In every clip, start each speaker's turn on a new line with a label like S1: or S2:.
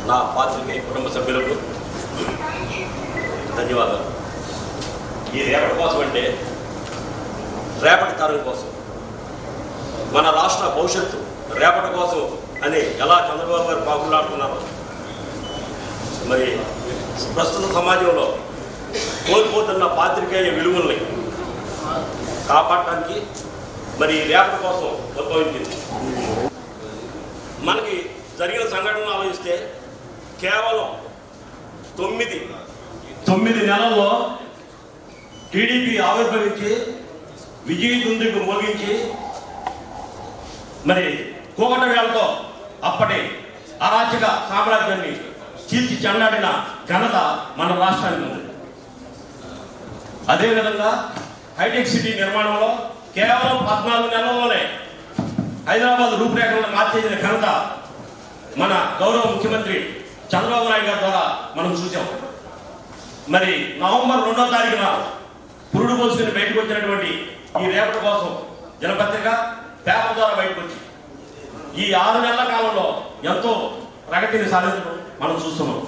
S1: నా పాత్రికేయ కుటుంబ సభ్యులకు ధన్యవాదాలు. ఈ రేపటి కోసం అంటే రేపటి తరం కోసం, మన రాష్ట్ర భవిష్యత్తు రేపటి కోసం అని ఎలా చంద్రబాబు గారు పాకులాడుతున్నారు. మరి ప్రస్తుత సమాజంలో కోల్పోతున్న పాత్రికేయ విలువల్ని కాపాడటానికి మరి రేపటి కోసం ఉద్భవించింది. మనకి జరిగిన సంఘటనలు ఆలోచిస్తే కేవలం 9 నెలల్లో టీడీపీ ఆవిర్భవించి విజయదుందుకు మోగించి మరి కూకట వేళతో అప్పటి అరాచక సామ్రాజ్యాన్ని చీల్చి చెండాడిన ఘనత మన రాష్ట్రానికి ఉంది. అదేవిధంగా హైటెక్ సిటీ నిర్మాణంలో కేవలం 14 నెలల్లోనే హైదరాబాద్ రూపురేఖలను మార్చేసిన ఘనత మన గౌరవ ముఖ్యమంత్రి చంద్రబాబు నాయుడు గారి ద్వారా మనం చూసాం. మరి నవంబర్ 2వ తారీఖున పురుడు పోసుకుని బయటకు వచ్చినటువంటి ఈ రేపటి కోసం దినపత్రిక పేపర్ ద్వారా బయటకు వచ్చి ఈ 6 నెలల కాలంలో ఎంతో ప్రగతిని సాధించడం మనం చూస్తున్నాం.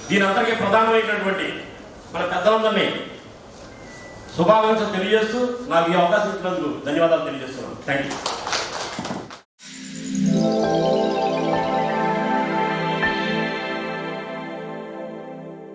S1: దీని అంతటికీ ప్రధానమైనటువంటి మన పెద్దలందరినీ శుభాకాంక్షలు తెలియజేస్తూ నాకు ఈ అవకాశం ఇచ్చినందుకు ధన్యవాదాలు తెలియజేస్తున్నాను. Thank you.